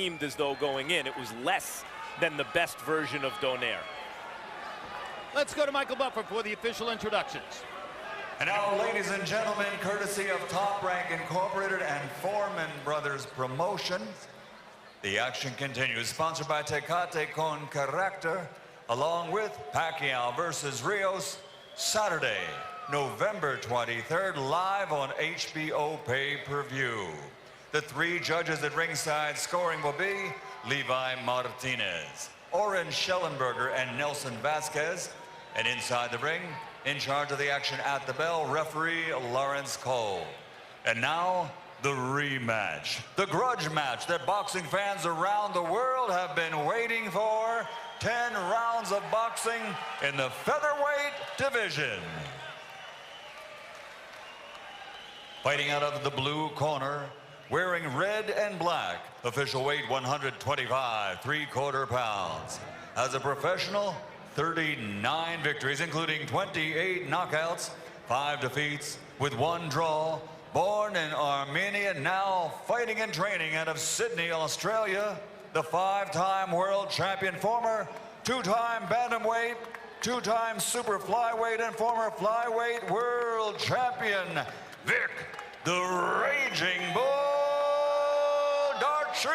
seemed as though going in, it was less than the best version of Donaire. Let's go to Michael Buffer for the official introductions. And now, ladies and gentlemen, courtesy of Top Rank Incorporated and Foreman Brothers Promotions, the action continues. Sponsored by Tecate Con Carácter, along with Pacquiao versus Rios, Saturday, November 23rd, live on HBO pay-per-view. The three judges at ringside scoring will be Levi Martinez, Oren Schellenberger, and Nelson Vasquez. And inside the ring, in charge of the action at the bell, referee Lawrence Cole. And now, the rematch, the grudge match that boxing fans around the world have been waiting for. 10 rounds of boxing in the featherweight division. Fighting out of the blue corner, wearing red and black, official weight 125, 3/4 pounds. As a professional, 39 victories, including 28 knockouts, 5 defeats, with 1 draw. Born in Armenia, now fighting and training out of Sydney, Australia, the 5-time world champion, former 2-time bantamweight, 2-time super flyweight, and former flyweight world champion, Vic the Raging Bull Darchinyan.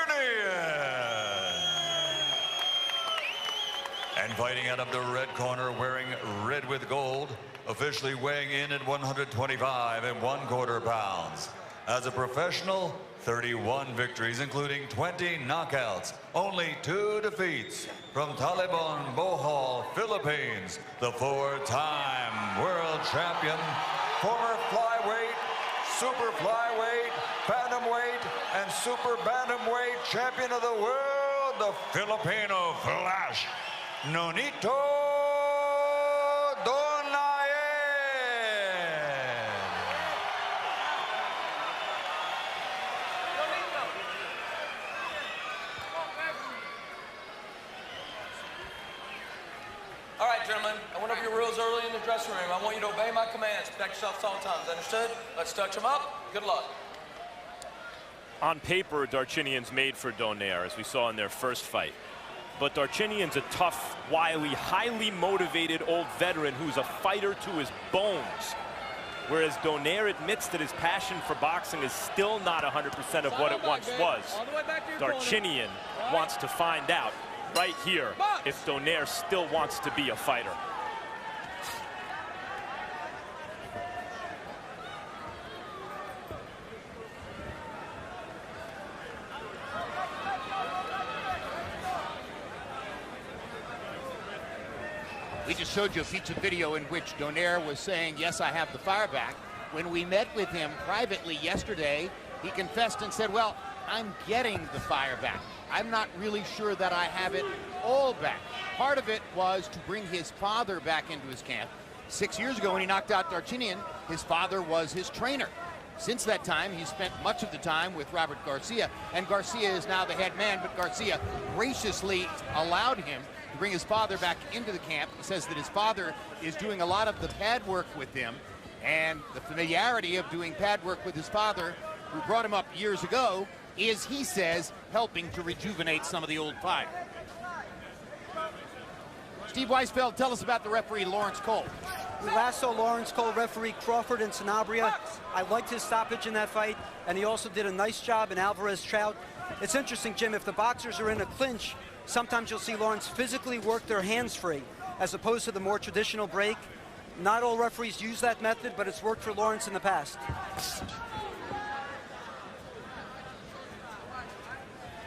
And fighting out of the red corner, wearing red with gold, officially weighing in at 125 1/4 pounds. As a professional, 31 victories, including 20 knockouts, only 2 defeats. From Taliban, Bohol, Philippines, the 4-time world champion, former flyweight, super flyweight, bantamweight, and super bantamweight champion of the world, the Filipino Flash, Nonito Donaire. All right, gentlemen, I went over your rules early in the dressing room. I want you to obey my commands. Protect yourselves at all times. Understood? Let's touch them up. Good luck. On paper, Darchinyan's made for Donaire, as we saw in their first fight. But Darchinyan's a tough, wily, highly motivated old veteran who's a fighter to his bones. Whereas Donaire admits that his passion for boxing is still not 100% of what it once was. Darchinyan wants to find out right here if Donaire still wants to be a fighter. We just showed you a piece of video in which Donaire was saying, yes, I have the fire back. When we met with him privately yesterday, he confessed and said, well, I'm getting the fire back. I'm not really sure that I have it all back. Part of it was to bring his father back into his camp. 6 years ago when he knocked out Darchinyan, his father was his trainer. Since that time, he spent much of the time with Robert Garcia, and Garcia is now the head man, but Garcia graciously allowed him to bring his father back into the camp. He says that his father is doing a lot of the pad work with him, and the familiarity of doing pad work with his father, who brought him up years ago, is, he says, helping to rejuvenate some of the old fire. Steve Weisfeld, tell us about the referee, Lawrence Cole. We last saw Lawrence Cole referee Crawford and Sanabria. I liked his stoppage in that fight, and he also did a nice job in Alvarez Trout. It's interesting, Jim, if the boxers are in a clinch, sometimes you'll see Lawrence physically work their hands free, as opposed to the more traditional break. Not all referees use that method, but it's worked for Lawrence in the past.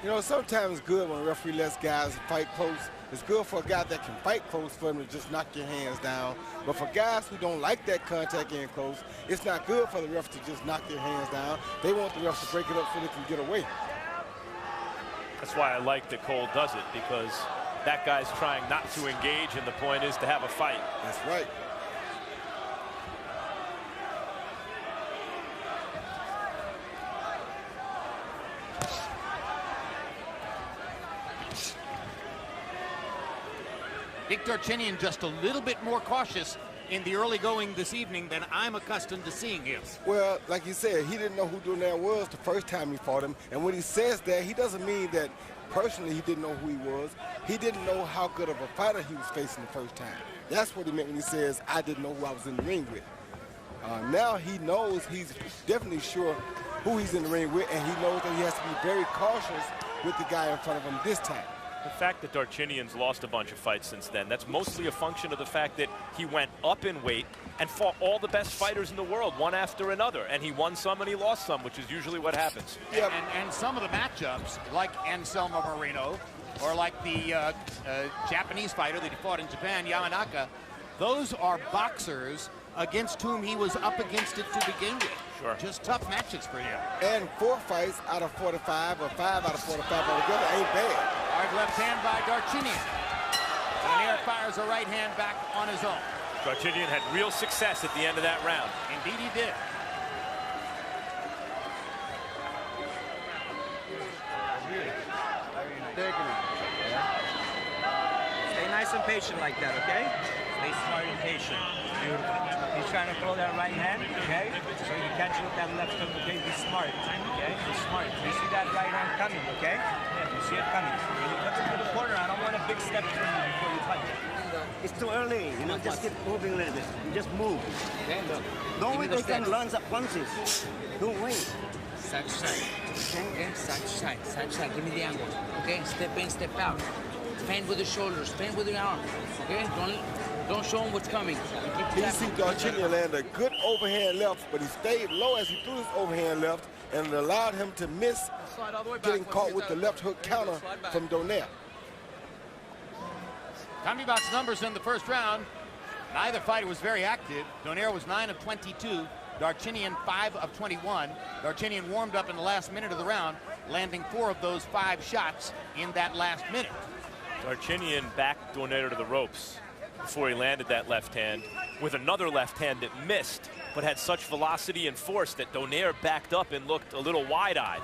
You know, sometimes it's good when a referee lets guys fight close. It's good for a guy that can fight close for him to just knock your hands down. But for guys who don't like that contact in close, it's not good for the ref to just knock their hands down. They want the refs to break it up so they can get away. That's why I like that Cole does it, because that guy's trying not to engage, and the point is to have a fight. That's right. Vic Darchinyan just a little bit more cautious in the early going this evening than I'm accustomed to seeing him. Well, like you said, he didn't know who Donaire was the first time he fought him. And when he says that, he doesn't mean that personally he didn't know who he was. He didn't know how good of a fighter he was facing the first time. That's what he meant when he says, I didn't know who I was in the ring with. Now he knows, he's definitely sure who he's in the ring with, and he knows that he has to be very cautious with the guy in front of him this time. The fact that Darchinyan's lost a bunch of fights since then, that's mostly a function of the fact that he went up in weight and fought all the best fighters in the world, one after another. And he won some and he lost some, which is usually what happens. Yeah. And some of the matchups, like Anselmo Moreno, or like the Japanese fighter that he fought in Japan, Yamanaka, those are boxers against whom he was up against it to begin with. Sure. Just tough matches for him. And 4 fights out of 45, or 5 out of 45 altogether ain't bad. Hard left hand by Darchinyan. Donaire fires a right hand back on his own. Darchinyan had real success at the end of that round. Indeed he did. Stay nice and patient like that, okay? Stay smart and patient. Beautiful. He's trying to throw that right hand, okay? So you catch it with that left hook, okay? Be smart, okay? Be smart. You see that right hand coming, okay? Yeah, you see it coming. When you look into the corner, I don't want a big step from you before you punch. It's too early, you know, just keep moving a little bit. Just move. Okay, look. Don't wait they can launch up punches. Don't wait. Side to side. Okay? Side to side. Side to side. Give me the angle. Okay? Step in, step out. Fend with the shoulders. Fend with the arm. Okay? Don't show him what's coming. You see Darchinyan land a good overhand left, but he stayed low as he threw his overhand left, and it allowed him to miss getting caught with the left hook counter from Donaire. Comedy box numbers in the first round. Neither fighter was very active. Donaire was 9 of 22. Darchinyan 5 of 21. Darchinyan warmed up in the last minute of the round, landing 4 of those 5 shots in that last minute. Darchinyan backed Donaire to the ropes before he landed that left hand with another left hand that missed, but had such velocity and force that Donaire backed up and looked a little wide-eyed.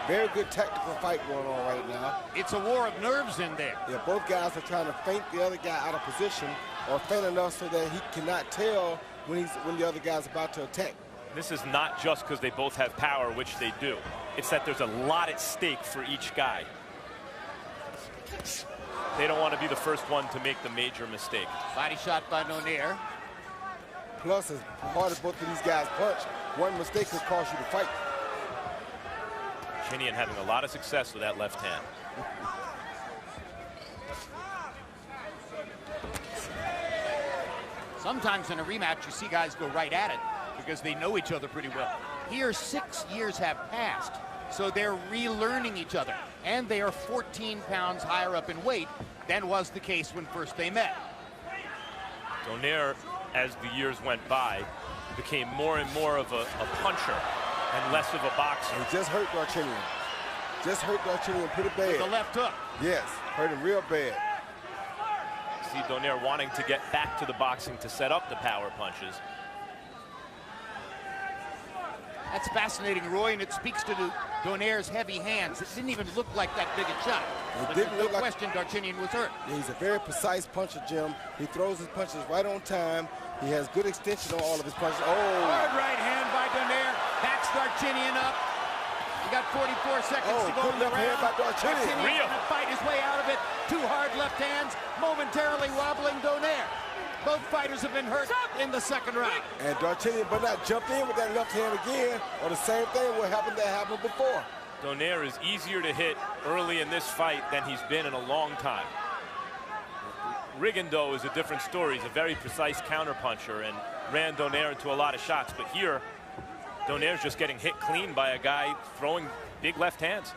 Very good tactical fight going on right now. It's a war of nerves in there. Yeah, both guys are trying to feint the other guy out of position, or feint enough so that he cannot tell when the other guy's about to attack. This is not just because they both have power, which they do. It's that there's a lot at stake for each guy. They don't want to be the first one to make the major mistake. Body shot by Donaire. Plus, as hard as both of these guys punch, one mistake could cost you the fight. Darchinyan having a lot of success with that left hand. Sometimes in a rematch, you see guys go right at it because they know each other pretty well. Here, 6 years have passed, so they're relearning each other. And they are 14 pounds higher up in weight than was the case when first they met. Donaire, as the years went by, became more and more of a puncher and less of a boxer. He just hurt Darchinyan. Just hurt Darchinyan pretty bad. With the left hook. Yes, hurt him real bad. See Donaire wanting to get back to the boxing to set up the power punches. That's fascinating, Roy, and it speaks to Donaire's heavy hands. It didn't even look like that big a shot. It but didn't look no like question Darchinyan was hurt. Yeah, he's a very precise puncher, Jim. He throws his punches right on time. He has good extension on all of his punches. Oh! Hard right hand by Donaire. Backs Darchinyan up. He got 44 seconds to go in the left hand by round. Darchinyan. Darchinyan to fight his way out of it. 2 hard left hands, momentarily wobbling Donaire. Both fighters have been hurt in the second round. And Darchinyan better not jump in with that left hand again, or the same thing will happen that happened before. Donaire is easier to hit early in this fight than he's been in a long time. Rigondeaux is a different story. He's a very precise counterpuncher and ran Donaire into a lot of shots. But here, Donaire's just getting hit clean by a guy throwing big left hands.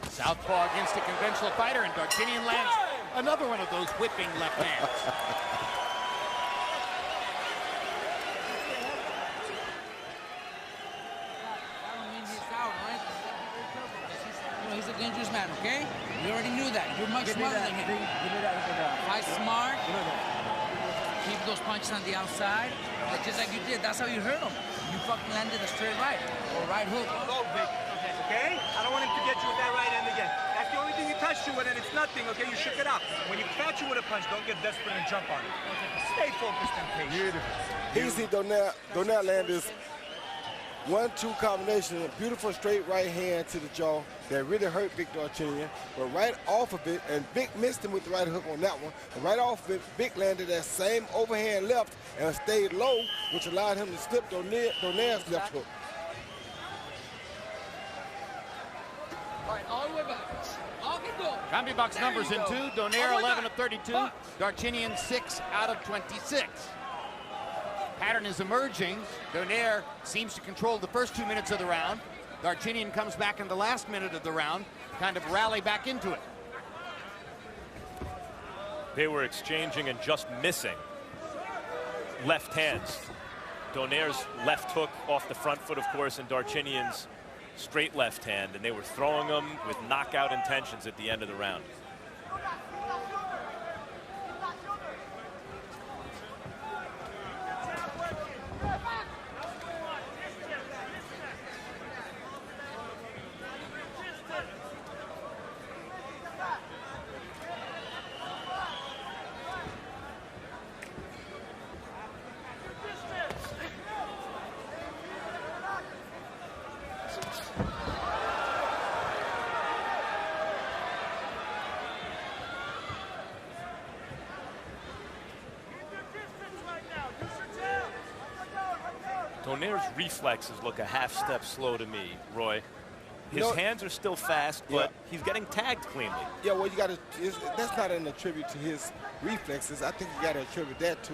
Southpaw against a conventional fighter, and Darchinyan lands Another one of those whipping left hands. He's a dangerous man, okay? You already knew that. You're much smarter than him. Fight smart. Keep those punches on the outside, just like you did. That's how you hurt him. You fucking landed a straight right or right hook. Go, Vic. Okay? I don't want him to get you with that right hand again. That's the only thing he touched you with, and it's nothing, okay? You shook it out. When you catch you with a punch, don't get desperate and jump on it. Stay focused and patient. Here you see Donaire land this 1-2 combination, a beautiful straight right hand to the jaw that really hurt Vic Darchinyan. But right off of it, and Vic missed him with the right hook on that one, and right off of it, Vic landed that same overhand left and stayed low, which allowed him to slip Donaire's left hook. All right, all the way back. Combi box numbers in 2. Donaire 11 of 32. Darchinyan 6 out of 26. Pattern is emerging. Donaire seems to control the first 2 minutes of the round. Darchinyan comes back in the last minute of the round, kind of rally back into it. They were exchanging and just missing left hands. Donaire's left hook off the front foot, of course, and Darchinyan's straight left hand, and they were throwing them with knockout intentions at the end of the round. Donaire's reflexes look a half step slow to me, Roy. His hands are still fast, but he's getting tagged cleanly. Yeah, well, you got to. That's not an attribute to his reflexes. I think you got to attribute that to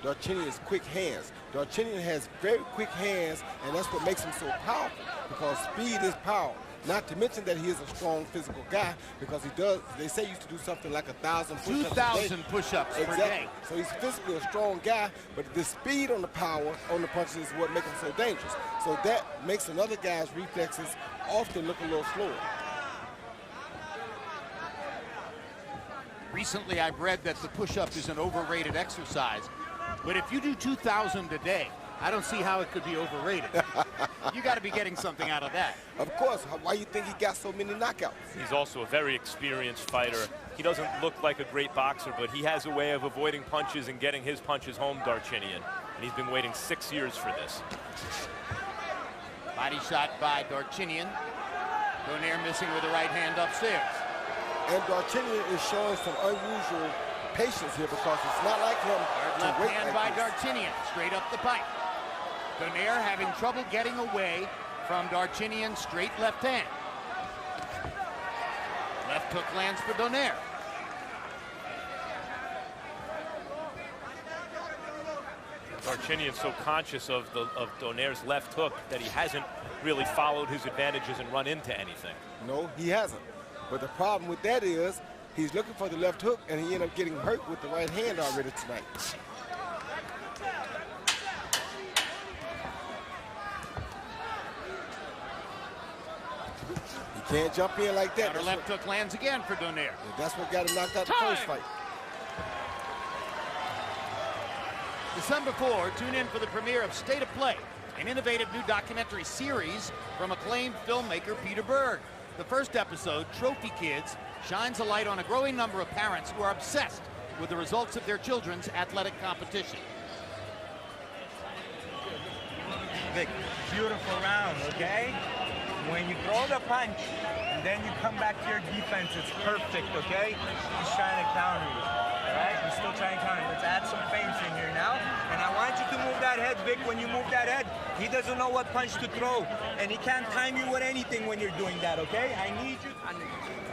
Darchinyan's quick hands. Darchinyan has very quick hands, and that's what makes him so powerful, because speed is power. Not to mention that he is a strong physical guy, because he does, they say he used to do something like 1,000 push-ups 2,000 push-ups per day. So he's physically a strong guy, but the speed on the power, on the punches is what makes him so dangerous. So that makes another guy's reflexes often look a little slower. Recently, I've read that the push-up is an overrated exercise, but if you do 2,000 a day, I don't see how it could be overrated. You got to be getting something out of that. Of course. Why you think he got so many knockouts? He's also a very experienced fighter. He doesn't look like a great boxer, but he has a way of avoiding punches and getting his punches home, Darchinyan. And he's been waiting 6 years for this. Body shot by Darchinyan. Donaire missing with the right hand upstairs. And Darchinyan is showing some unusual patience here, because it's not like him to Left wait hand like by this. Darchinyan, straight up the pipe. Donaire having trouble getting away from Darchinyan's straight left hand. Left hook lands for Donaire. Darchinyan's so conscious of Donaire's left hook that he hasn't really followed his advantages and run into anything. No, he hasn't. But the problem with that is he's looking for the left hook, and he ended up getting hurt with the right hand already tonight. He can't jump in like that. Counter left hook lands again for Donaire. That's what got him knocked out the first fight. December 4, tune in for the premiere of State of Play, an innovative new documentary series from acclaimed filmmaker Peter Berg. The first episode, Trophy Kids, shines a light on a growing number of parents who are obsessed with the results of their children's athletic competition. Vic, beautiful round, okay? When you throw the punch, and then you come back to your defense, it's perfect, okay? He's trying to counter you, all right? He's still trying to counter you. Let's add some feints in here now. And I want you to move that head, Vic. When you move that head, he doesn't know what punch to throw, and he can't time you with anything when you're doing that, okay? I need you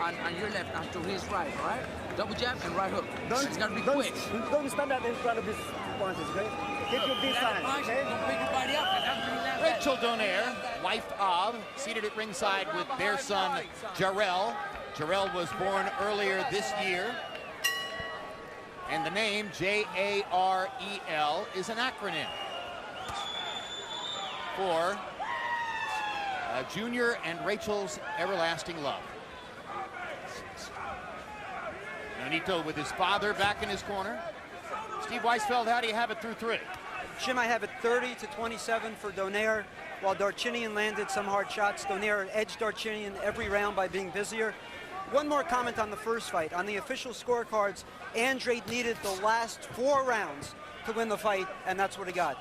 on your left after his right, all right? Double jab and right hook. It's got to be quick. Don't stand up in front of his punches, okay? Get your distance, okay? Don't pick your body up. Rachel Donaire, wife of, seated at ringside with their son, Jarrell. Jarrell was born earlier this year. And the name, J-A-R-E-L, is an acronym for Junior and Rachel's Everlasting Love. Nonito with his father back in his corner. Steve Weisfeld, how do you have it through 3? Jim, I have it 30-27 for Donaire. While Darchinyan landed some hard shots, Donaire edged Darchinyan every round by being busier. One more comment on the first fight. On the official scorecards, Andrade needed the last 4 rounds to win the fight, and that's what he got.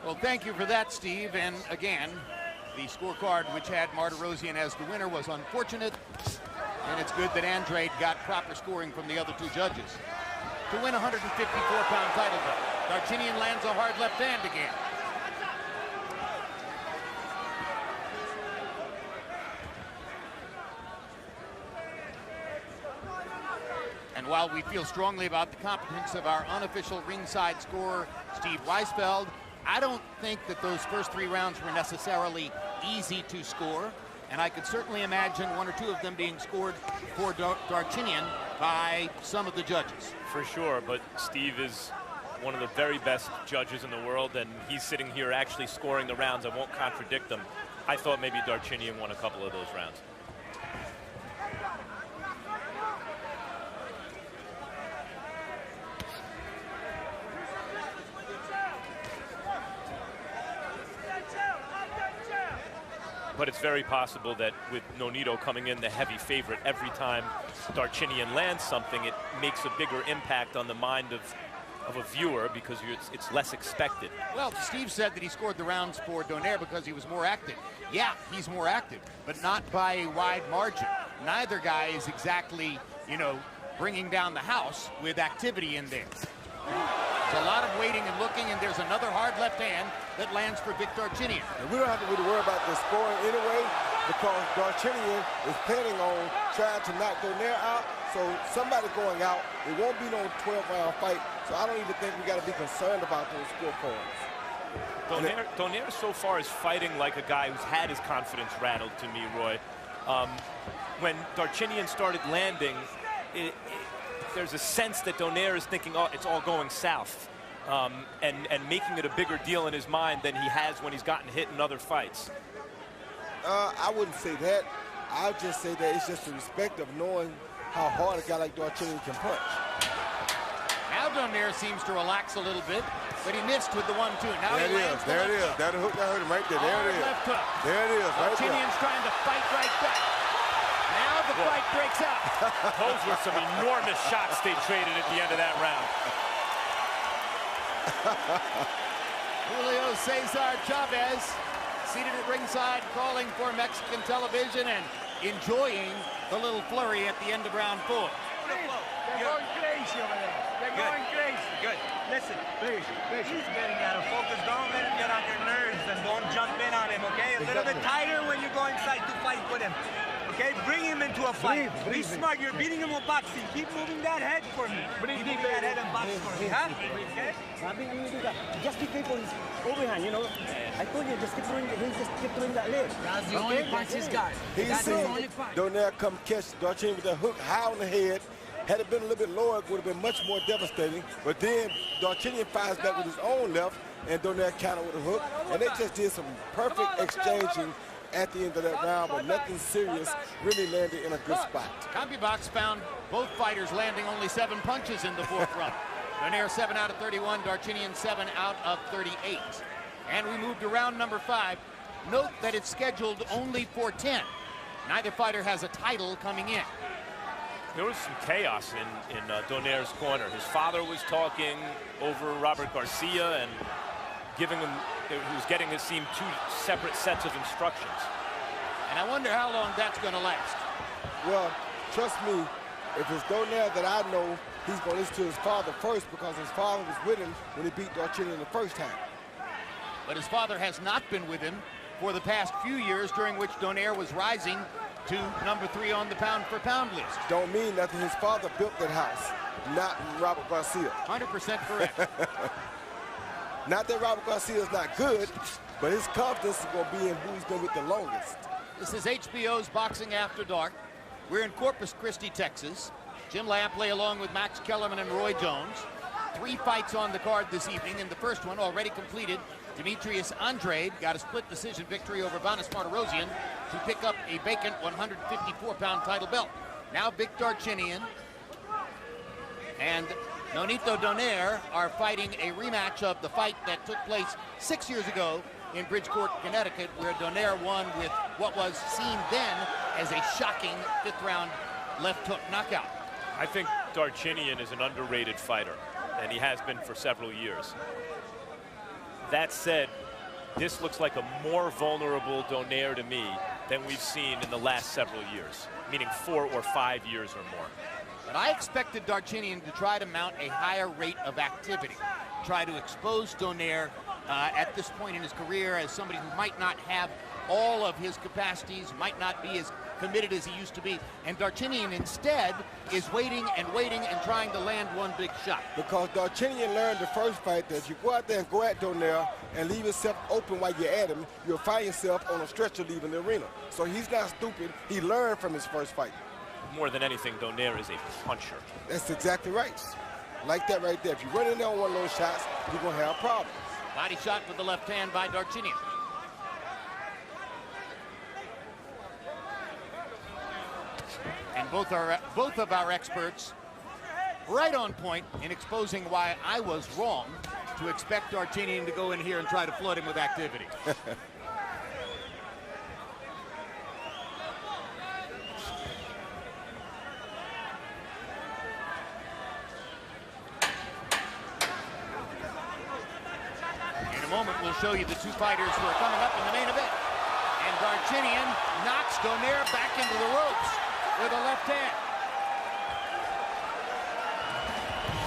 Well, thank you for that, Steve. And again, the scorecard, which had Martirosyan as the winner, was unfortunate. And it's good that Andrade got proper scoring from the other 2 judges to win a 154-pound title bout. Darchinyan lands a hard left hand again. And while we feel strongly about the competence of our unofficial ringside scorer, Steve Weisfeld, I don't think that those first 3 rounds were necessarily easy to score. And I could certainly imagine 1 or 2 of them being scored for Darchinyan by some of the judges. For sure, but Steve is one of the very best judges in the world, and he's sitting here actually scoring the rounds. I won't contradict him. I thought maybe Darchinyan won a couple of those rounds. But it's very possible that with Nonito coming in the heavy favorite every time Darchinyan lands something, it makes a bigger impact on the mind of a viewer because it's less expected. Well, Steve said that he scored the rounds for Donaire because he was more active. Yeah, he's more active, but not by a wide margin. Neither guy is exactly, you know, bringing down the house with activity in there. There's a lot of waiting and looking, and there's another hard left hand that lands for Vic Darchinyan. And we don't have to really worry about the scoring anyway, because Darchinyan is planning on trying to knock Donaire out. So somebody going out, it won't be no 12-round fight. So I don't even think we got to be concerned about those scorecards. Donaire so far is fighting like a guy who's had his confidence rattled to me, Roy. When Darchinyan started landing, there's a sense that Donaire is thinking, oh, it's all going south, and making it a bigger deal in his mind than he has when he's gotten hit in other fights. I wouldn't say that. I'll just say that it's just the respect of knowing how hard a guy like Darchinyan can punch. Now Donaire seems to relax a little bit, but he missed with the 1-2. Now there he lands the there it is. hook. That hook that hurt him right there. There it is. Left hook. There it is. Right there. Darchinyan's trying to fight right back. Now the fight breaks out. Those were some enormous shots they traded at the end of that round. Julio Cesar Chavez seated at ringside, calling for Mexican television and enjoying the little flurry at the end of round 4. They're going crazy over there. They're going crazy. Good. Listen, please. He's getting out of focus. Don't let him get on your nerves and don't jump in on him, okay? A little bit tighter when you go inside to fight with him. Okay, bring him into a fight. Be smart. You're beating him with boxing. Keep moving that head for me. Keep moving that head and box for me, huh? Okay? Just keep people his overhand, you know. I told you, just keep doing that leg. That's the only punch he's got. He's That's the seen only punch. Donaire come catch Darchinyan with that hook high on the head. Had it been a little bit lower, it would have been much more devastating. But then Darchinyan fires back with his own left, and Donaire countered with a hook. And they just did some perfect exchanging at the end of that round, but nothing serious really landed in a good spot. CompuBox found both fighters landing only 7 punches in the 4th round. Donaire 7 out of 31, Darchinyan 7 out of 38. And we move to round number 5. Note that it's scheduled only for 10. Neither fighter has a title coming in. There was some chaos in Donaire's corner. His father was talking over Robert Garcia and giving him, he was getting, it seemed, 2 separate sets of instructions. And I wonder how long that's going to last. Well, trust me, if it's Donaire that I know, he's going to listen to his father first, because his father was with him when he beat Darchinyan the first time. But his father has not been with him for the past few years, during which Donaire was rising to number 3 on the pound-for-pound list. Don't mean nothing. His father built that house, not Robert Garcia. 100% correct. Not that Robert Garcia is not good, but his confidence is going to be in who's been with the longest. This is HBO's Boxing After Dark. We're in Corpus Christi, Texas. Jim Lampley along with Max Kellerman and Roy Jones. 3 fights on the card this evening. In the first one, already completed, Demetrius Andrade got a split decision victory over Vanis Martirosyan to pick up a vacant 154-pound title belt. Now Vic Darchinyan and Nonito Donaire are fighting a rematch of the fight that took place 6 years ago in Bridgeport, Connecticut, where Donaire won with what was seen then as a shocking 5th-round left hook knockout. I think Darchinyan is an underrated fighter, and he has been for several years. That said, this looks like a more vulnerable Donaire to me than we've seen in the last several years, meaning 4 or 5 years or more. But I expected Darchinyan to try to mount a higher rate of activity, try to expose Donaire at this point in his career as somebody who might not have all of his capacities, might not be as committed as he used to be. And Darchinyan instead is waiting and trying to land one big shot. Because Darchinyan learned the first fight that you go out there and go at Donaire and leave yourself open while you're at him, you'll find yourself on a stretcher leaving the arena. So he's not stupid. He learned from his first fight. More than anything, Donaire is a puncher. That's exactly right. Like that right there. If you run in there on one of those shots, you're going to have problems. Body shot with the left hand by Darchinyan. And both of our experts right on point in exposing why I was wrong to expect Darchinyan to go in here and try to flood him with activity. In a moment, we'll show you the 2 fighters who are coming up in the main event. And Darchinyan knocks Donaire back into the ropes with a left hand.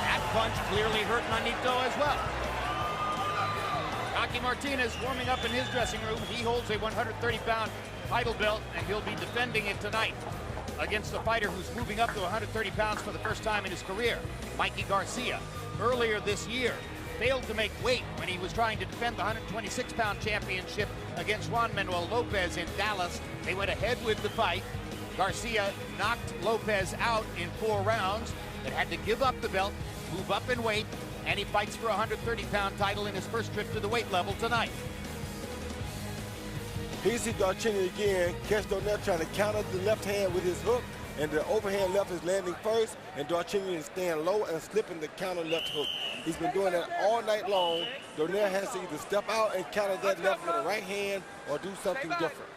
That punch clearly hurt Nonito as well. Rocky Martinez warming up in his dressing room. He holds a 130-pound title belt, and he'll be defending it tonight against a fighter who's moving up to 130 pounds for the first time in his career, Mikey Garcia. Earlier this year, failed to make weight when he was trying to defend the 126-pound championship against Juan Manuel Lopez in Dallas. They went ahead with the fight. Garcia knocked Lopez out in 4 rounds, but had to give up the belt, move up in weight, and he fights for a 130-pound title in his first trip to the weight level tonight. Here you see Darchinyan again, catch Donaire trying to counter the left hand with his hook, and the overhand left is landing first, and Darchinyan is staying low and slipping the counter left hook. He's been doing that all night long. Donaire has to either step out and counter that left with a right hand or do something different.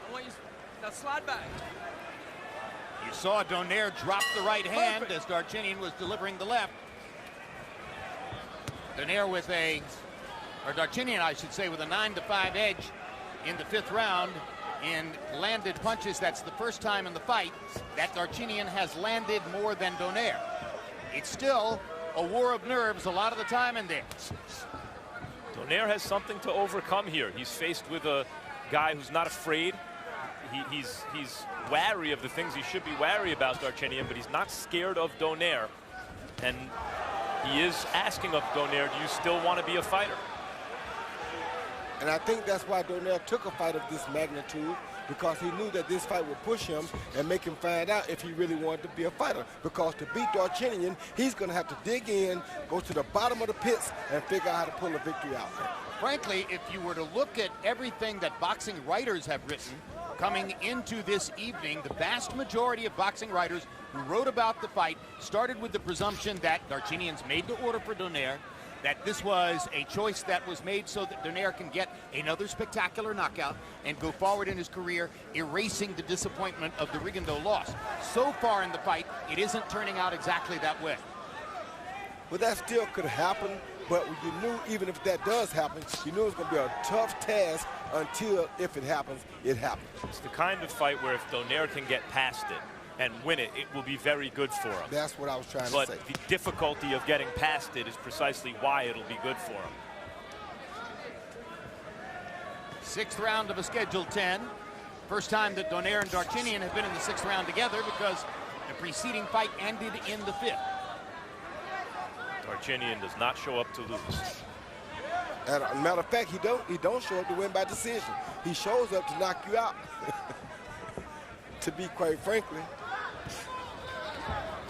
Now slide back. You saw Donaire drop the right hand as Darchinyan was delivering the left. Donaire with Darchinyan, I should say, with a 9-5 edge in the 5th round in landed punches. That's the first time in the fight that Darchinyan has landed more than Donaire. It's still a war of nerves a lot of the time in there. Donaire has something to overcome here. He's faced with a guy who's not afraid. He's wary of the things he should be wary about, Darchinyan, but he's not scared of Donaire. And he is asking of Donaire, do you still want to be a fighter? And I think that's why Donaire took a fight of this magnitude, because he knew that this fight would push him and make him find out if he really wanted to be a fighter. Because to beat Darchinyan, he's going to have to dig in, go to the bottom of the pits, and figure out how to pull a victory out. Frankly, if you were to look at everything that boxing writers have written coming into this evening, the vast majority of boxing writers who wrote about the fight started with the presumption that Darchinyan's made to order for Donaire, that this was a choice that was made so that Donaire can get another spectacular knockout and go forward in his career, erasing the disappointment of the Rigondeaux loss. So far in the fight, it isn't turning out exactly that way. Well, that still could happen, but you knew even if that does happen, you knew it was going to be a tough task until, if it happens, it happens. It's the kind of fight where if Donaire can get past it and win it, it will be very good for him. That's what I was trying to say. But the difficulty of getting past it is precisely why it'll be good for him. 6th round of a scheduled 10. First time that Donaire and Darchinyan have been in the 6th round together, because the preceding fight ended in the 5th. Darchinyan does not show up to lose. As a matter of fact, he don't show up to win by decision. He shows up to knock you out. To be quite frankly.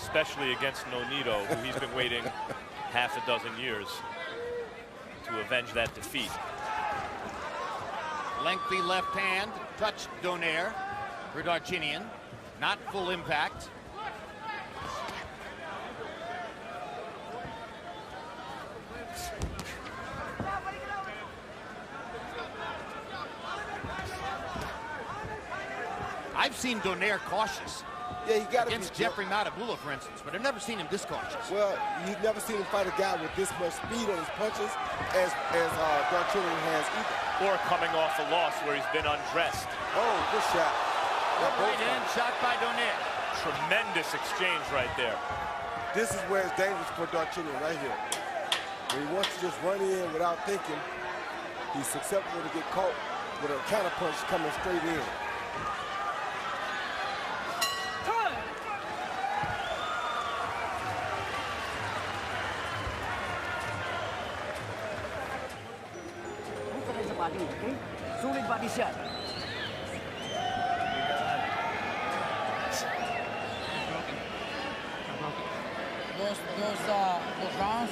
especially against Nonito, who he's been waiting half a dozen years to avenge that defeat. Lengthy left hand touched Donaire for Darchinyan. Not full impact. I've seen Donaire cautious. Yeah, you got to against Jeffrey Matabula, for instance, but I've never seen him this cautious. Well, you've never seen him fight a guy with this much speed on his punches as Darchinyan has either. Or coming off a loss where he's been undressed. Oh, good shot. Good right hand shot by Donaire. Tremendous exchange right there. This is where it's dangerous for Darchinyan right here. When he wants to just run in without thinking, he's susceptible to get caught with a counter punch coming straight in. Okay? Solid body shot. Those rounds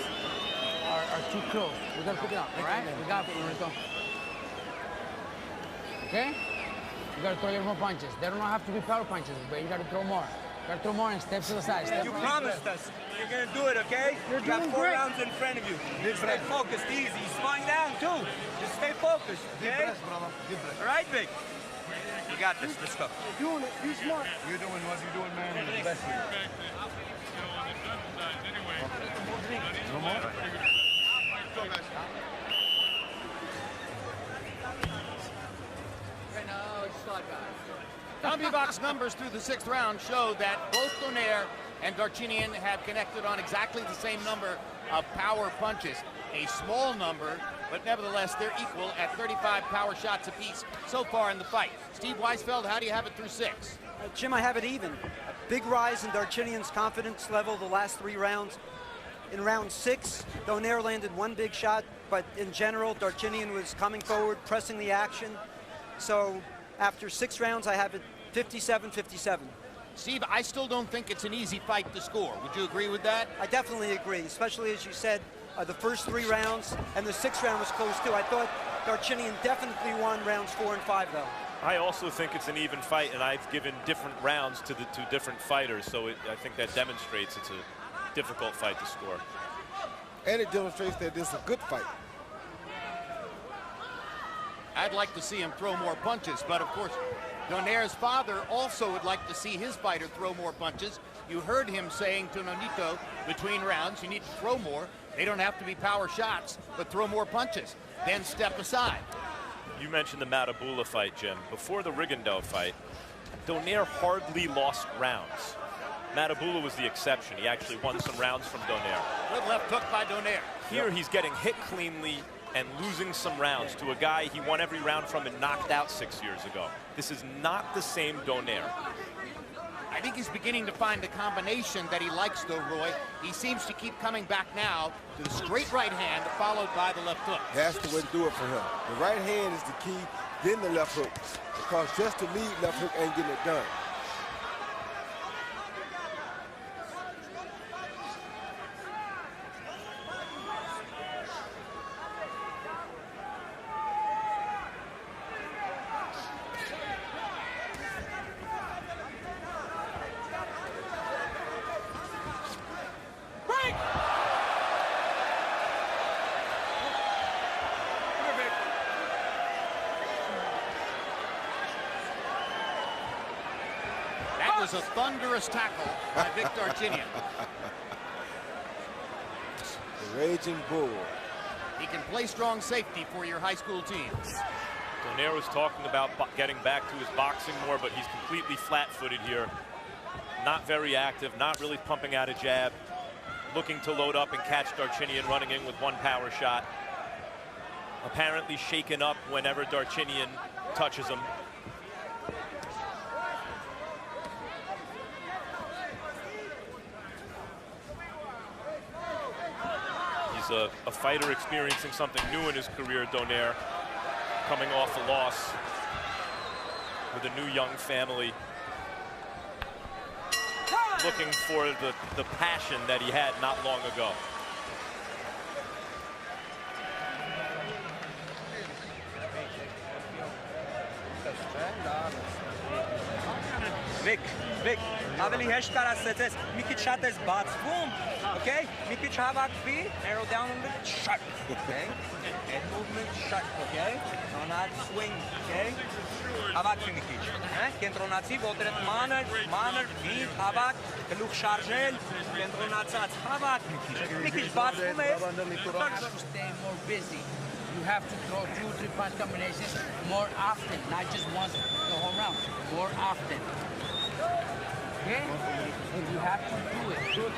are too close. We gotta pick it up, all right? We got it, Nonito. Okay? You gotta throw your more punches. They don't have to be power punches, but you gotta throw more. You gotta throw more and step to the side. You promised us you're gonna do it, okay? You're you got doing 4 great. rounds in front of you. Stay focused, easy. He's slowing down too. Just stay focused, okay? All right, Vic. You got this. Let's go. You're doing it. You're smart. You're doing what you're doing, man. You're the best here. No more? CompuBox numbers through the 6th round show that both Donaire and Darchinyan have connected on exactly the same number of power punches. A small number, but nevertheless, they're equal at 35 power shots apiece so far in the fight. Steve Weisfeld, how do you have it through 6? Jim, I have it even. A big rise in Darchinyan's confidence level the last 3 rounds. In round 6, Donaire landed 1 big shot, but in general, Darchinyan was coming forward, pressing the action. So after 6 rounds, I have it 57-57. Steve, I still don't think it's an easy fight to score. Would you agree with that? I definitely agree, especially as you said, the first 3 rounds, and the 6th round was close too. I thought Darchinyan definitely won rounds 4 and 5, though. I also think it's an even fight, and I've given different rounds to the 2 different fighters, so I think that demonstrates it's a difficult fight to score. And it demonstrates that this is a good fight. I'd like to see him throw more punches, but of course, Donaire's father also would like to see his fighter throw more punches. You heard him saying to Nonito between rounds, you need to throw more. They don't have to be power shots, but throw more punches. Then step aside. You mentioned the Matabula fight, Jim. Before the Rigondeaux fight, Donaire hardly lost rounds. Matabula was the exception. He actually won some rounds from Donaire. Good left hook by Donaire. Here he's getting hit cleanly and losing some rounds to a guy he won every round from and knocked out 6 years ago. This is not the same Donaire. I think he's beginning to find the combination that he likes, though, Roy. He seems to keep coming back now to the straight right hand, followed by the left hook. That's the way to do it for him. The right hand is the key, then the left hook. Because just to lead left hook ain't getting it done. That was a thunderous tackle by Vic Darchinyan. The Raging Bull. He can play strong safety for your high school teams. Donaire was talking about getting back to his boxing more, but he's completely flat-footed here. Not very active, not really pumping out a jab. Looking to load up and catch Darchinyan running in with 1 power shot. Apparently shaken up whenever Darchinyan touches him. He's a fighter experiencing something new in his career, Donaire, coming off a loss with a new young family. looking for the passion that he had not long ago. Vic, ավելի հեշտ կարասեցես, մի քիչ շատ ես բացվում, okay? Մի քիչ հավաքվի, narrow down a little, shut, okay? Head movement, shut, okay? Not swing, okay? Հավաքվի մի քիչ, կենտրոնացի, ոտերդ մանր, միտ, հավաք, գլուխ շարժել, կենտրոնացած, հավաք մի քիչ բացվում ես, To stay more busy. You have to throw 2 or 3 punch combinations more often, not just once the whole round, more often. Okay? And you have to do it.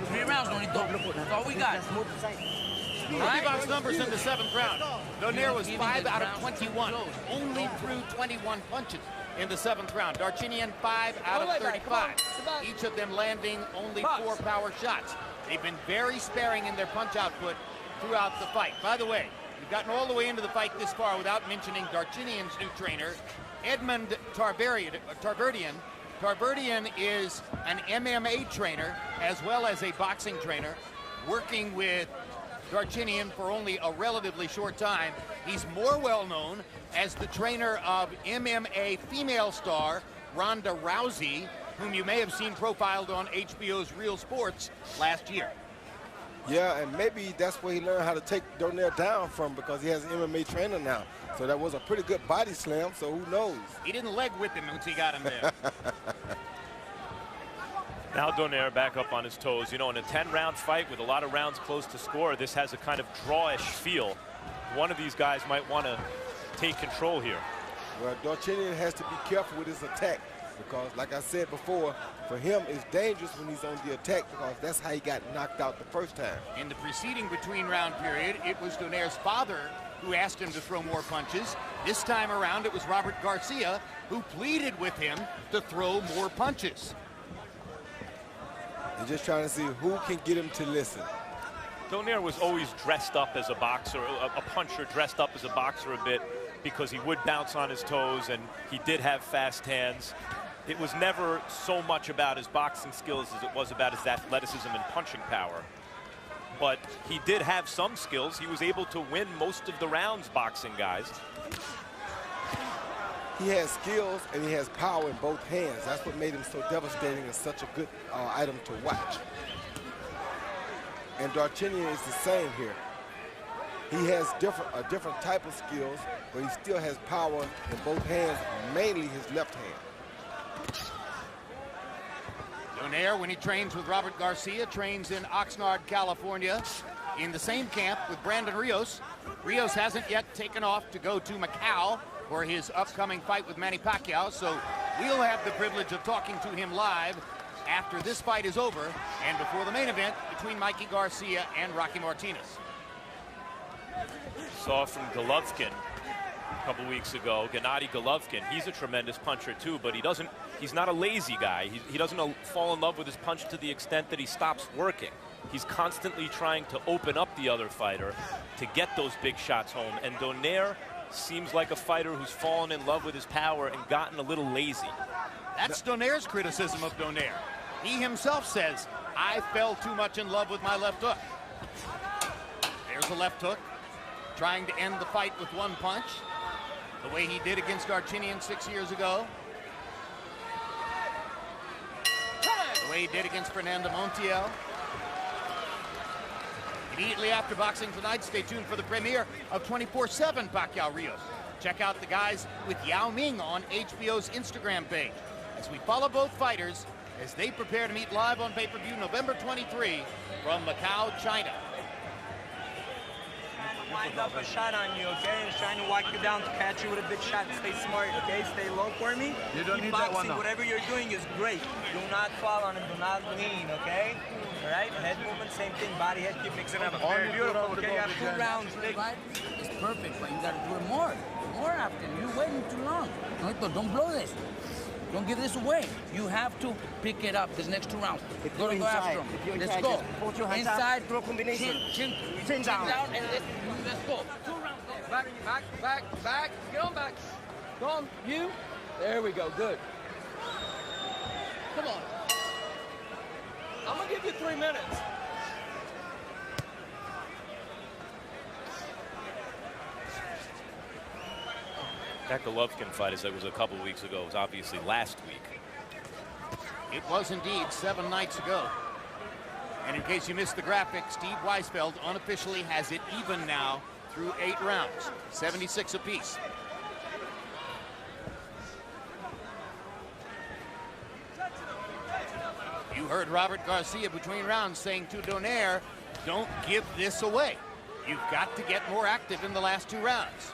3 rounds, Nonito. That's all we got. Box numbers in the 7th round. Donaire was 5 out of 21. Only threw 21 punches in the 7th round. Darchinyan 5 out of 35. Each of them landing only 4 power shots. They've been very sparing in their punch output throughout the fight. By the way, we've gotten all the way into the fight this far without mentioning Darchinyan's new trainer, Edmund Tarverdian. Tarverdian is an MMA trainer as well as a boxing trainer, working with Darchinyan for only a relatively short time. He's more well known as the trainer of MMA female star Ronda Rousey, whom you may have seen profiled on HBO's Real Sports last year. Yeah, and maybe that's where he learned how to take Donaire down from, because he has an MMA trainer now. So that was a pretty good body slam, so who knows? He didn't leg whip him once he got him there. Now Donaire back up on his toes. You know, in a 10-round fight with a lot of rounds close to score, this has a kind of drawish feel. One of these guys might want to take control here. Well, Darchinyan has to be careful with his attack, because like I said before, for him it's dangerous when he's on the attack, because that's how he got knocked out the first time. In the preceding between-round period, it was Donaire's father who asked him to throw more punches. This time around, it was Robert Garcia who pleaded with him to throw more punches. They're just trying to see who can get him to listen. Donaire was always dressed up as a boxer, a puncher dressed up as a boxer a bit, because he would bounce on his toes and he did have fast hands. It was never so much about his boxing skills as it was about his athleticism and punching power. But he did have some skills. He was able to win most of the rounds boxing guys. He has skills and he has power in both hands. That's what made him so devastating and such a good item to watch. And Darchinyan is the same here. He has a different type of skills, but he still has power in both hands, mainly his left hand. Donaire, when he trains with Robert Garcia, trains in Oxnard, California, in the same camp with Brandon Rios. Rios hasn't yet taken off to go to Macau for his upcoming fight with Manny Pacquiao, so we'll have the privilege of talking to him live after this fight is over and before the main event between Mikey Garcia and Rocky Martinez. Saw from Golovkin a couple weeks ago, Gennady Golovkin. He's a tremendous puncher too, but he's not a lazy guy. He doesn't fall in love with his punch to the extent that he stops working. He's constantly trying to open up the other fighter to get those big shots home. And Donaire seems like a fighter who's fallen in love with his power and gotten a little lazy. That's Donaire's criticism of Donaire. He himself says, I fell too much in love with my left hook. There's a left hook, trying to end the fight with one punch, the way he did against Darchinyan 6 years ago. The way he did against Fernando Montiel. Immediately after Boxing Tonight, stay tuned for the premiere of 24/7 Pacquiao Rios. Check out the guys with Yao Ming on HBO's Instagram page as we follow both fighters as they prepare to meet live on pay-per-view November 23 from Macau, China. Wind up a shot on you, okay? He's trying to walk you down to catch you with a big shot. Stay smart, okay? Stay low for me. You don't need that one now. Whatever you're doing is great. Do not fall on him. Do not lean, okay? All right? Head movement, same thing. Body, head, keep mixing up. Very beautiful, okay? You have 2 rounds, big. It's perfect, but you got to do it more. More often. You're waiting too long. Don't blow this. Don't give this away. You have to pick it up this next 2 rounds. Go after him. Let's go. Inside, throw combination. Chin down, and let's go. 2 rounds. Back. Get on back. Go on, you. There we go. Good. Come on. I'm gonna give you 3 minutes. That Golovkin fight, as it was a couple weeks ago, was obviously last week. It was indeed 7 nights ago. And in case you missed the graphic, Steve Weisfeld unofficially has it even now through 8 rounds, 76 apiece. You heard Robert Garcia between rounds saying to Donaire, don't give this away. You've got to get more active in the last 2 rounds.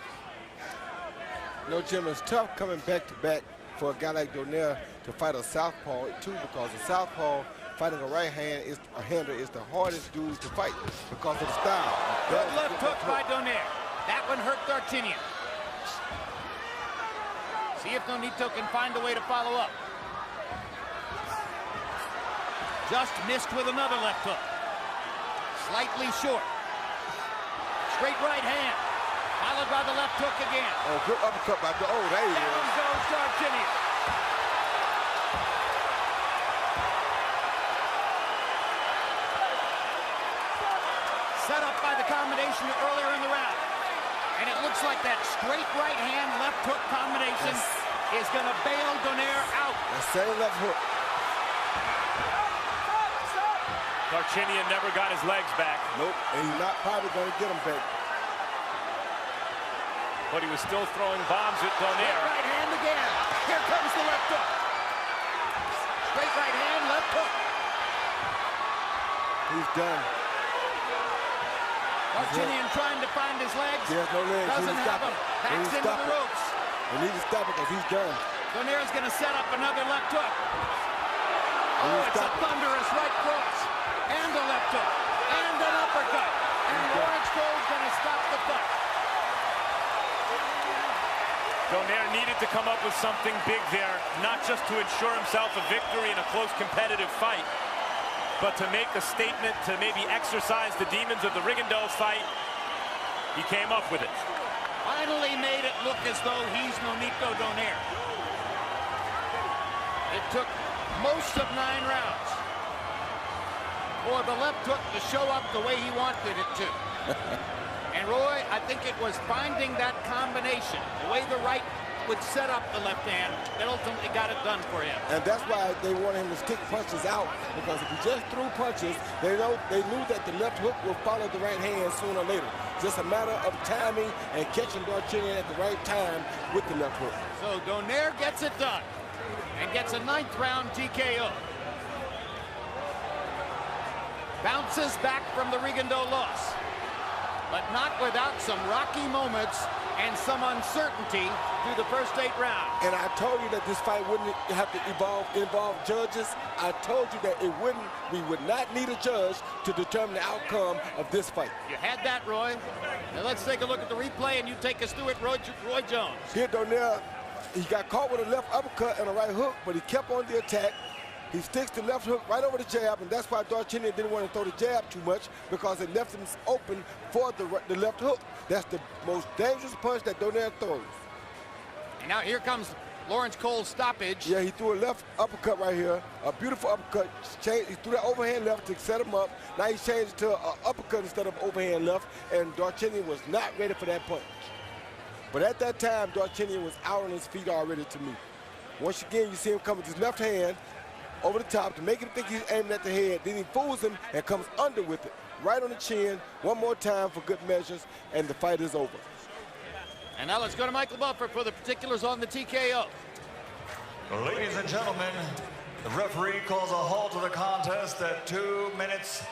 No, Jim, it's tough coming back-to-back for a guy like Donaire to fight a southpaw, too, because a southpaw fighting a right-hander is the hardest dude to fight because of the style. Good left hook by Donaire. That one hurt Darchinyan. See if Nonito can find a way to follow up. Just missed with another left hook. Slightly short. Straight right hand. Followed by the left hook again. Oh, good uppercut by there he is. Down goes Darchinyan. Set up by the combination earlier in the round. And it looks like that straight right hand left hook combination is going to bail Donaire out. That same left hook. Darchinyan never got his legs back. Nope, and he's not probably going to get him back. But he was still throwing bombs at Donaire. Right hand again. Here comes the left hook. Straight right hand, left hook. He's done. Darchinyan trying to find his legs. He has no legs. Doesn't have them. Backs into the ropes. They need to stop it because he's done. Donaire's going to set up another left hook. Oh, it's a thunderous right cross. And a left hook. And an uppercut. And Lawrence Cole's going to stop the fight. Donaire needed to come up with something big there, not just to ensure himself a victory in a close competitive fight, but to make a statement, to maybe exercise the demons of the Rigondeaux fight. He came up with it. Finally made it look as though he's Nonito Donaire. It took most of 9 rounds for the left hook to show up the way he wanted it to. And Roy, I think it was finding that combination, the way the right would set up the left hand, that ultimately got it done for him. And that's why they wanted him to stick punches out, because if he just threw punches, they knew that the left hook would follow the right hand sooner or later. Just a matter of timing and catching Darchinyan at the right time with the left hook. So Donaire gets it done and gets a 9th round TKO. Bounces back from the Rigondeaux loss, but not without some rocky moments and some uncertainty through the first 8 rounds. And I told you that this fight wouldn't have to involve judges. I told you that we would not need a judge to determine the outcome of this fight. You had that, Roy. Now let's take a look at the replay, and you take us through it, Roy Jones. Here, Donaire, he got caught with a left uppercut and a right hook, but he kept on the attack. He sticks the left hook right over the jab, and that's why Darchinyan didn't want to throw the jab too much, because it left him open for the left hook. That's the most dangerous punch that Donaire throws. And now here comes Lawrence Cole's stoppage. Yeah, he threw a left uppercut right here, a beautiful uppercut. He threw that overhand left to set him up. Now he changed it to an uppercut instead of overhand left, and Darchinyan was not ready for that punch. But at that time, Darchinyan was out on his feet already to me. Once again, you see him come with his left hand over the top to make him think he's aiming at the head. Then he fools him and comes under with it, right on the chin, one more time for good measures, and the fight is over. And now let's go to Michael Buffer for the particulars on the TKO. Ladies and gentlemen, the referee calls a halt to the contest at 2 minutes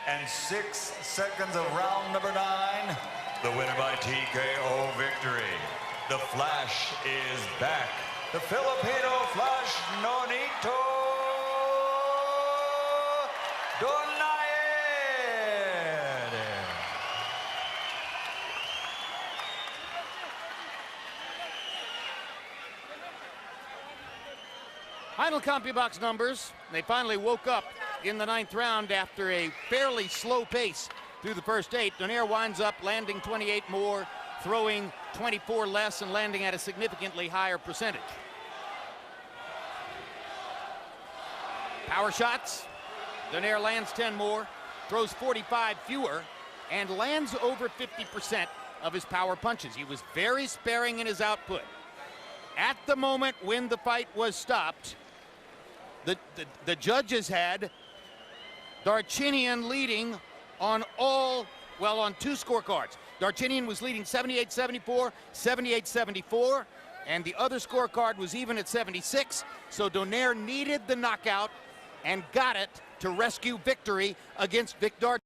and 6 seconds of round number 9. The winner by TKO victory. The Flash is back. The Filipino Flash, Nonito Donaire. Final CompuBox numbers. They finally woke up in the 9th round after a fairly slow pace through the first 8. Donaire winds up landing 28 more, throwing 24 less, and landing at a significantly higher percentage. Power shots, Donaire lands 10 more, throws 45 fewer, and lands over 50% of his power punches. He was very sparing in his output. At the moment when the fight was stopped, the judges had Darchinyan leading on on two scorecards. Darchinyan was leading 78-74, 78-74, and the other scorecard was even at 76. So Donaire needed the knockout and got it to rescue victory against Vic Darchinyan.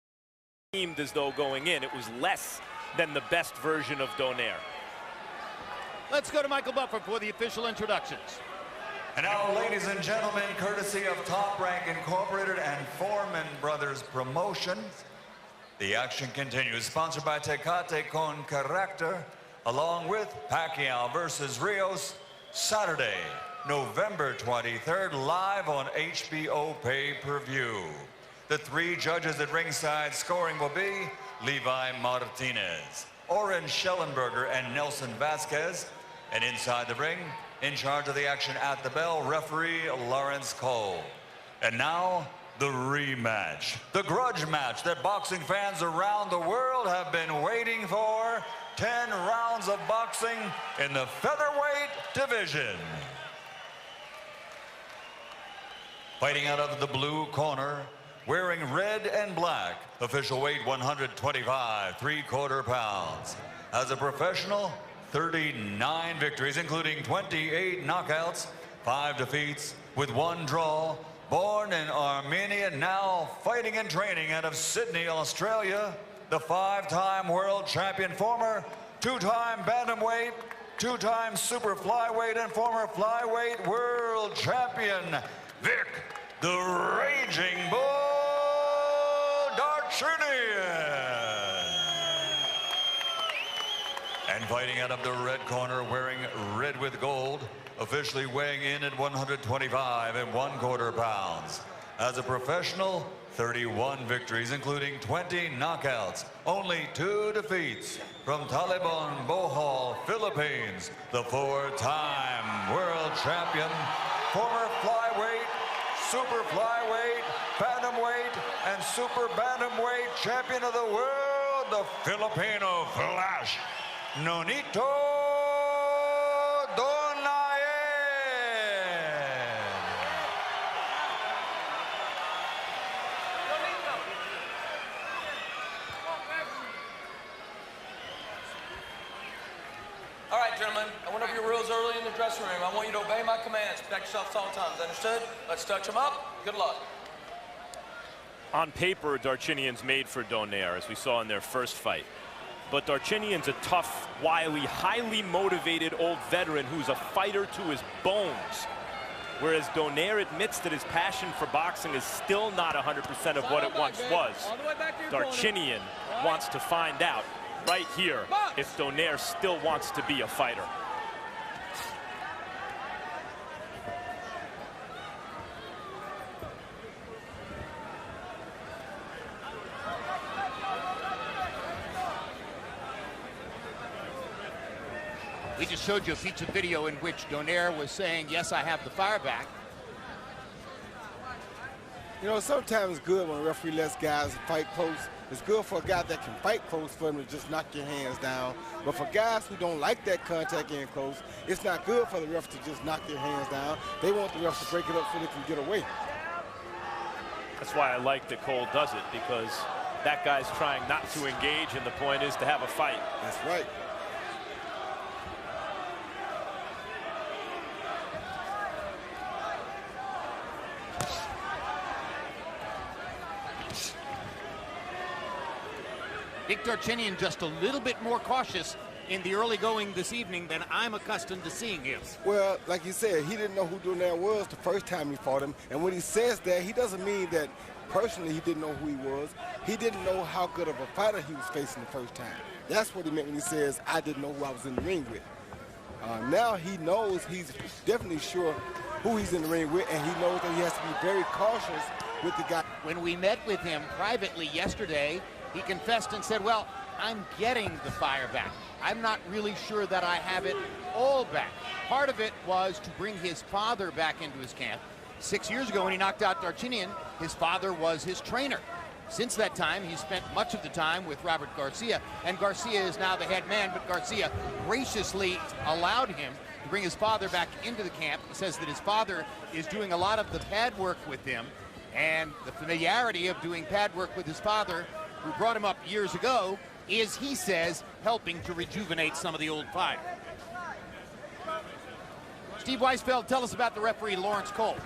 Seemed as though going in, it was less than the best version of Donaire. Let's go to Michael Buffer for the official introductions. And now, ladies and gentlemen, courtesy of Top Rank Incorporated and Foreman Brothers Promotions, the action continues. Sponsored by Tecate con Carácter, along with Pacquiao versus Rios, Saturday, November 23rd, live on HBO pay-per-view. The three judges at ringside scoring will be Levi Martinez, Oren Schellenberger, and Nelson Vasquez. And inside the ring, in charge of the action at the bell, referee Lawrence Cole. And now, the rematch, the grudge match that boxing fans around the world have been waiting for. 10 rounds of boxing in the featherweight division. Fighting out of the blue corner, wearing red and black, official weight 125 3/4 pounds. As a professional, 39 victories, including 28 knockouts, 5 defeats, with 1 draw. Born in Armenia, now fighting and training out of Sydney, Australia, the 5-time world champion, former 2-time bantamweight, 2-time super flyweight, and former flyweight world champion, Vic the Raging Bull Darchinyan. And fighting out of the red corner, wearing red with gold, officially weighing in at 125 1/4 pounds. As a professional, 31 victories, including 20 knockouts, only 2 defeats. From Taliban, Bohol, Philippines, the 4-time world champion, former flyweight, super flyweight, bantamweight, and super bantamweight champion of the world, the Filipino Flash, Nonito Donaire. All right, gentlemen, I went over your rules early in the dressing room. I want you to obey my commands. Protect yourselves at all times. Understood? Let's touch them up. Good luck. On paper, Darchinyan's made for Donaire, as we saw in their first fight. But Darchinyan's a tough, wily, highly motivated old veteran who's a fighter to his bones. Whereas Donaire admits that his passion for boxing is still not 100% of what it once was. Darchinyan wants to find out right here if Donaire still wants to be a fighter. We just showed you a piece of video in which Donaire was saying, yes, I have the fire back. You know, sometimes it's good when a referee lets guys fight close. It's good for a guy that can fight close for him to just knock your hands down. But for guys who don't like that contact in close, it's not good for the ref to just knock their hands down. They want the refs to break it up so they can get away. That's why I like that Cole does it, because that guy's trying not to engage, and the point is to have a fight. That's right. Vic Darchinyan just a little bit more cautious in the early going this evening than I'm accustomed to seeing him. Well, like you said, he didn't know who Donaire was the first time he fought him. And when he says that, he doesn't mean that personally he didn't know who he was. He didn't know how good of a fighter he was facing the first time. That's what he meant when he says, I didn't know who I was in the ring with. Now he knows, he's definitely sure who he's in the ring with, and he knows that he has to be very cautious with the guy. When we met with him privately yesterday, he confessed and said, well, I'm getting the fire back. I'm not really sure that I have it all back. Part of it was to bring his father back into his camp. 6 years ago when he knocked out Darchinyan, his father was his trainer. Since that time, he spent much of the time with Robert Garcia, and Garcia is now the head man, but Garcia graciously allowed him to bring his father back into the camp. He says that his father is doing a lot of the pad work with him, and the familiarity of doing pad work with his father, who brought him up years ago, is, he says, helping to rejuvenate some of the old fire. Steve Weisfeld, tell us about the referee, Lawrence Cole.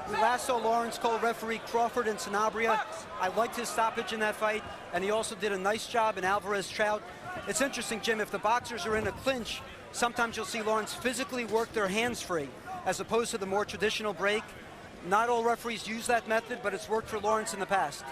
We last saw Lawrence Cole referee Crawford and Sanabria. I liked his stoppage in that fight, and he also did a nice job in Alvarez Trout. It's interesting, Jim, if the boxers are in a clinch, sometimes you'll see Lawrence physically work their hands free, as opposed to the more traditional break. Not all referees use that method, but it's worked for Lawrence in the past.